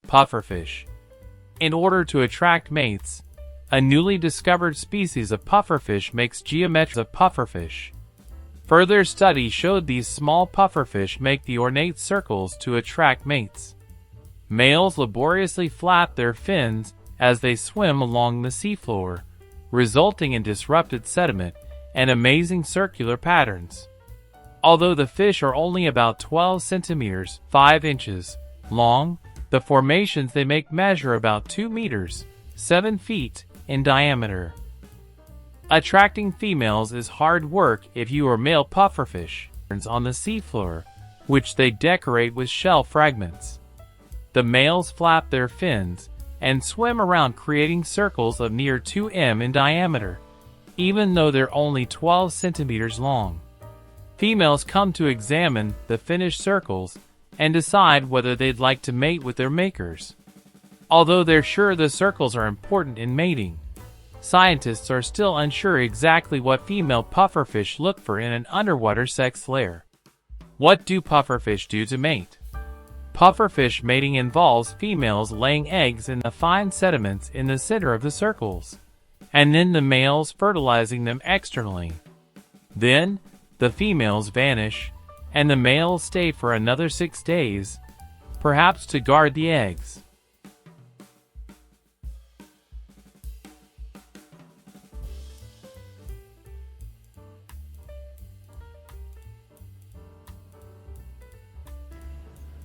Pufferfish. In order to attract mates, a newly discovered species of pufferfish makes geometries of pufferfish. Further study showed these small pufferfish make the ornate circles to attract mates. Males laboriously flap their fins as they swim along the seafloor, resulting in disrupted sediment and amazing circular patterns. Although the fish are only about 12 centimeters, 5 inches, long, the formations they make measure about 2 meters, 7 feet, in diameter. Attracting females is hard work if you are male pufferfish on the seafloor, which they decorate with shell fragments. The males flap their fins and swim around, creating circles of near 2 m in diameter, even though they're only 12 centimeters long. Females come to examine the finished circles and decide whether they'd like to mate with their makers. Although they're sure the circles are important in mating, scientists are still unsure exactly what female pufferfish look for in an underwater sex lair. What do pufferfish do to mate? Pufferfish mating involves females laying eggs in the fine sediments in the center of the circles, and then the males fertilizing them externally. Then, the females vanish, and the males stay for another 6 days, perhaps to guard the eggs.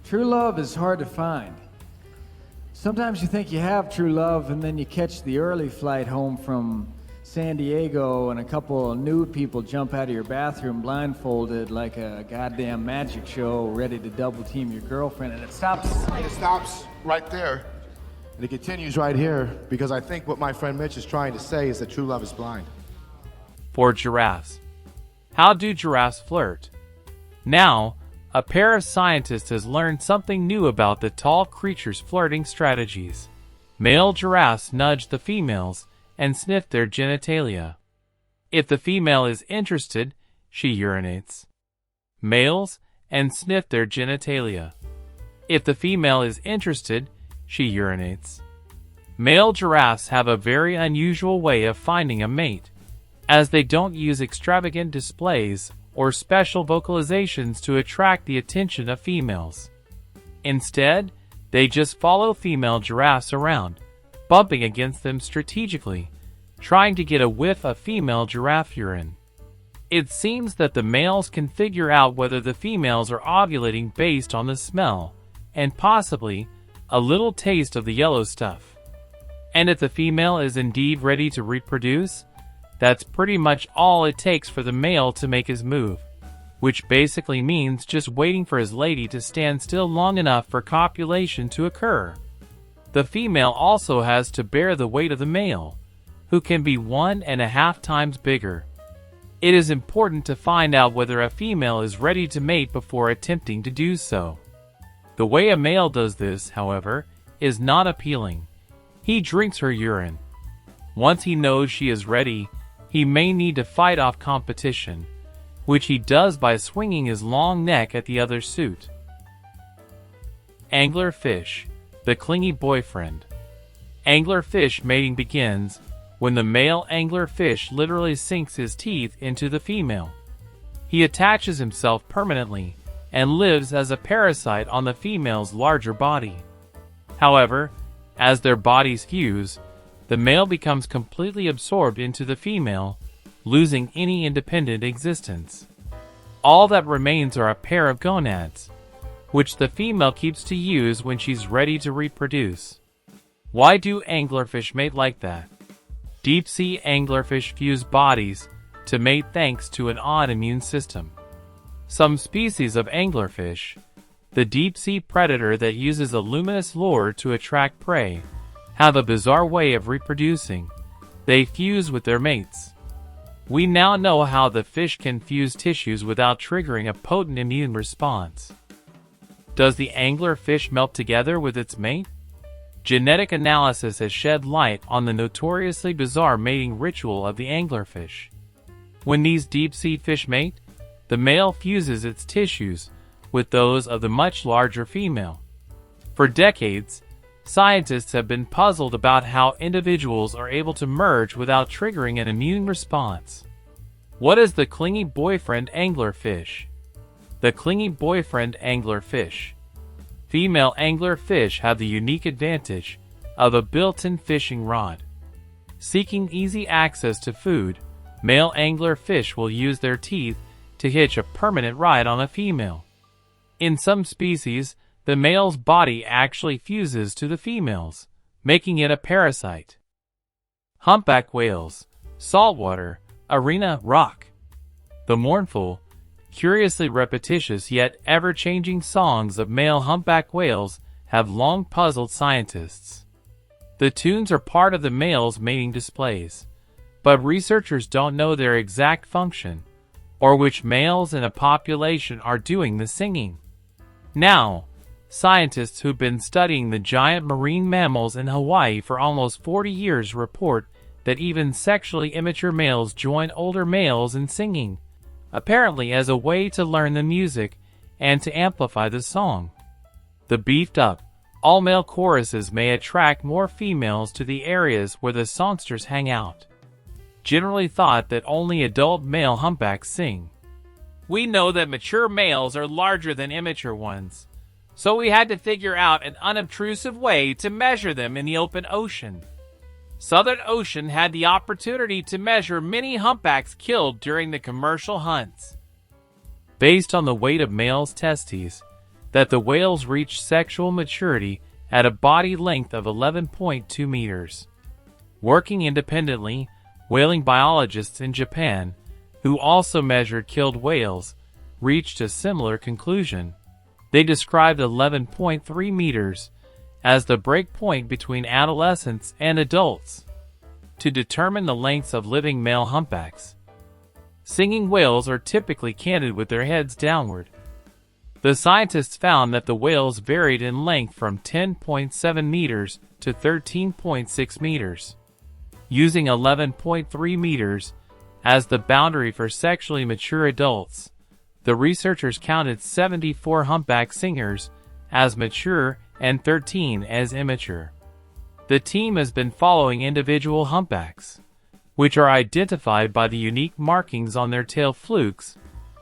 True love is hard to find. Sometimes you think you have true love, and then you catch the early flight home from San Diego and a couple of nude people jump out of your bathroom blindfolded like a goddamn magic show, ready to double team your girlfriend, and it stops. It stops right there, and it continues right here, because I think what my friend Mitch is trying to say is that true love is blind. For giraffes. How do giraffes flirt? Now, a pair of scientists has learned something new about the tall creatures' flirting strategies. Male giraffes nudge the females and sniff their genitalia. If the female is interested, she urinates. Males and sniff their genitalia. If the female is interested, she urinates. Male giraffes have a very unusual way of finding a mate, as they don't use extravagant displays or special vocalizations to attract the attention of females. Instead, they just follow female giraffes around, bumping against them strategically, trying to get a whiff of female giraffe urine. It seems that the males can figure out whether the females are ovulating based on the smell, and possibly a little taste of the yellow stuff. And if the female is indeed ready to reproduce, that's pretty much all it takes for the male to make his move, which basically means just waiting for his lady to stand still long enough for copulation to occur. The female also has to bear the weight of the male, who can be 1.5 times bigger. It is important to find out whether a female is ready to mate before attempting to do so. The way a male does this, however, is not appealing. He drinks her urine. Once he knows she is ready, he may need to fight off competition, which he does by swinging his long neck at the other suit. Anglerfish, the clingy boyfriend. Anglerfish mating begins when the male anglerfish literally sinks his teeth into the female. He attaches himself permanently and lives as a parasite on the female's larger body. However, as their bodies fuse, the male becomes completely absorbed into the female, losing any independent existence. All that remains are a pair of gonads, which the female keeps to use when she's ready to reproduce. Why do anglerfish mate like that? Deep-sea anglerfish fuse bodies to mate thanks to an odd immune system. Some species of anglerfish, the deep-sea predator that uses a luminous lure to attract prey, have a bizarre way of reproducing. They fuse with their mates. We now know how the fish can fuse tissues without triggering a potent immune response. Does the anglerfish melt together with its mate? Genetic analysis has shed light on the notoriously bizarre mating ritual of the anglerfish. When these deep-sea fish mate, the male fuses its tissues with those of the much larger female. For decades, scientists have been puzzled about how individuals are able to merge without triggering an immune response. What is the clingy boyfriend anglerfish? The clingy boyfriend anglerfish. Female anglerfish have the unique advantage of a built-in fishing rod. Seeking easy access to food, male anglerfish will use their teeth to hitch a permanent ride on a female. In some species, the male's body actually fuses to the female's, making it a parasite. Humpback whales, saltwater, arena, rock. The mournful, curiously repetitious yet ever-changing songs of male humpback whales have long puzzled scientists. The tunes are part of the male's mating displays, but researchers don't know their exact function, or which males in a population are doing the singing. Now, scientists who've been studying the giant marine mammals in Hawaii for almost 40 years report that even sexually immature males join older males in singing, apparently as a way to learn the music and to amplify the song. The beefed-up, all-male choruses may attract more females to the areas where the songsters hang out. Generally thought that only adult male humpbacks sing. We know that mature males are larger than immature ones, so we had to figure out an unobtrusive way to measure them in the open ocean. Southern Ocean had the opportunity to measure many humpbacks killed during the commercial hunts. Based on the weight of males' testes, that the whales reached sexual maturity at a body length of 11.2 meters. Working independently, whaling biologists in Japan, who also measured killed whales, reached a similar conclusion. They described 11.3 meters as the break point between adolescents and adults to determine the lengths of living male humpbacks. Singing whales are typically canted with their heads downward. The scientists found that the whales varied in length from 10.7 meters to 13.6 meters. Using 11.3 meters as the boundary for sexually mature adults, the researchers counted 74 humpback singers as mature and 13 as immature. The team has been following individual humpbacks, which are identified by the unique markings on their tail flukes,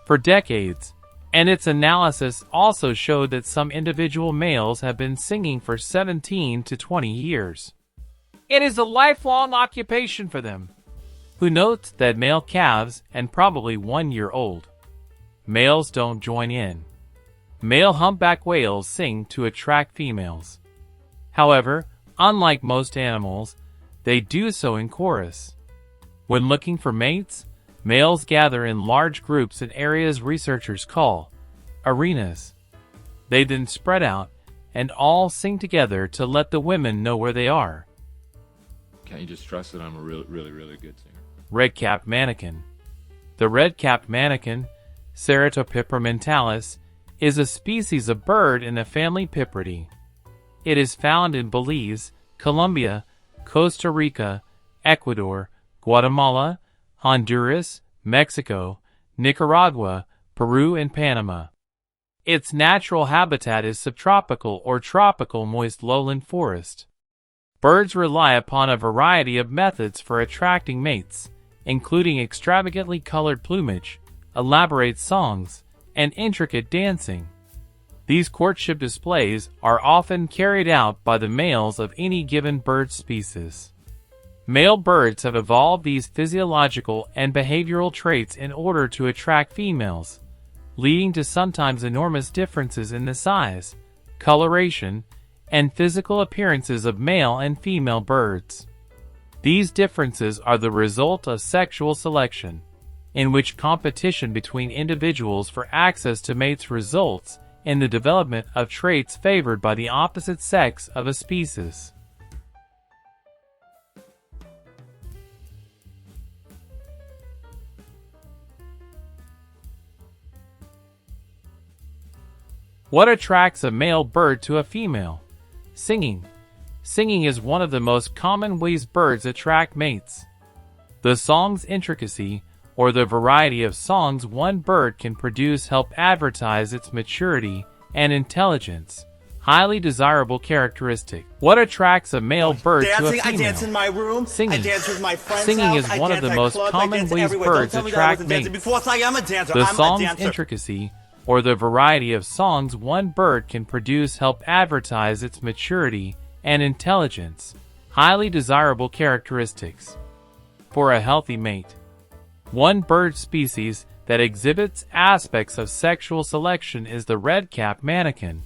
for decades, and its analysis also showed that some individual males have been singing for 17 to 20 years. It is a lifelong occupation for them. Who notes that male calves and probably 1 year old males don't join in. Male humpback whales sing to attract females. However, unlike most animals, they do so in chorus. When looking for mates, males gather in large groups in areas researchers call arenas. They then spread out and all sing together to let the women know where they are. Can't you just trust that I'm a really good singer? Red-capped manakin. The red-capped manakin, Ceratopipramentalis, is a species of bird in the family Pipridae. It is found in Belize, Colombia, Costa Rica, Ecuador, Guatemala, Honduras, Mexico, Nicaragua, Peru, and Panama. Its natural habitat is subtropical or tropical moist lowland forest. Birds rely upon a variety of methods for attracting mates, including extravagantly colored plumage, elaborate songs, and intricate dancing. These courtship displays are often carried out by the males of any given bird species. Male birds have evolved these physiological and behavioral traits in order to attract females, leading to sometimes enormous differences in the size, coloration, and physical appearances of male and female birds. These differences are the result of sexual selection, in which competition between individuals for access to mates results in the development of traits favored by the opposite sex of a species. What attracts a male bird to a female? Singing. Singing is one of the most common ways birds attract mates. The song's intricacy, or the variety of songs one bird can produce, help advertise its maturity and intelligence, Highly desirable characteristic. What attracts a male bird to a Dancing, female? I dance in my room. Singing. I dance with my friends. Singing house. is I one of dance the at most clubs. I common dance ways everywhere. birds Don't tell me that I attract wasn't dancing mates. before. I am a dancer. The I'm a song's dancer. intricacy, or the variety of songs one bird can produce, help advertise its maturity and intelligence. Highly desirable characteristics. For a healthy mate. One bird species that exhibits aspects of sexual selection is the red-capped manakin,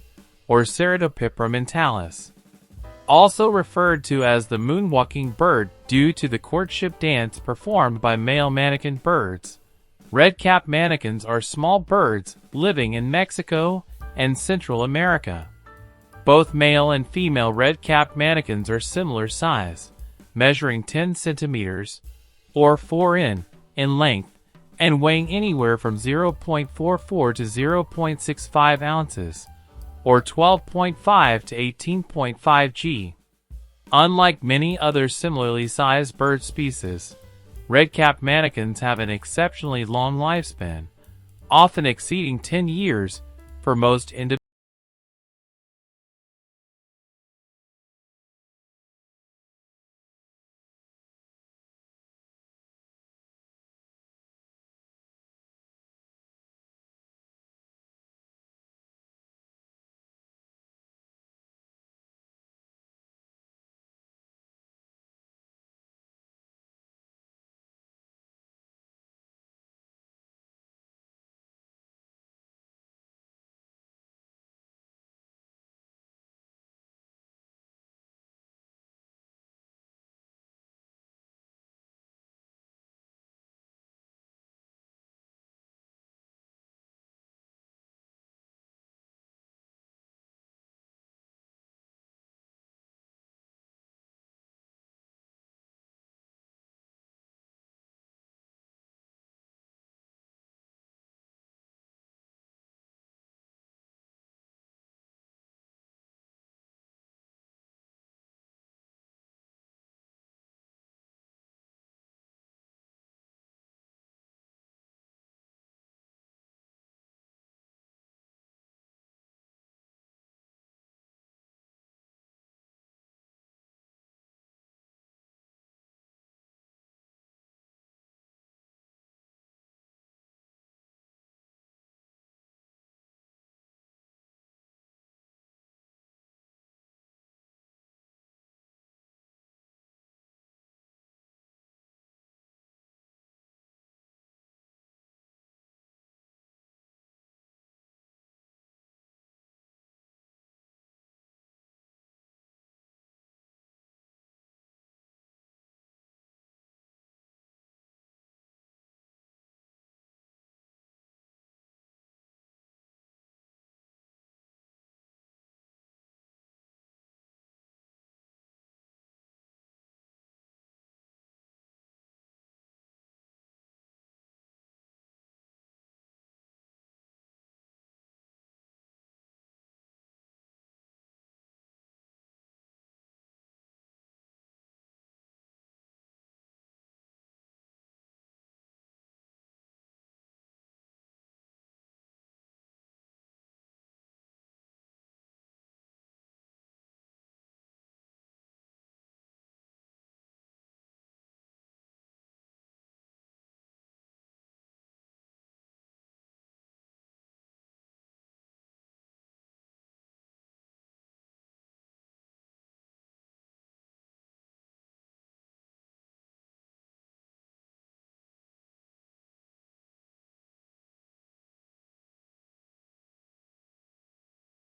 or Ceratopipra mentalis. Also referred to as the moonwalking bird due to the courtship dance performed by male manakin birds. Red-capped manakins are small birds living in Mexico and Central America. Both male and female red-capped manakins are similar size, measuring 10 centimeters, or 4 in length, and weighing anywhere from 0.44 to 0.65 ounces, or 12.5 to 18.5 g. Unlike many other similarly sized bird species, red-capped manakins have an exceptionally long lifespan, often exceeding 10 years for most individuals.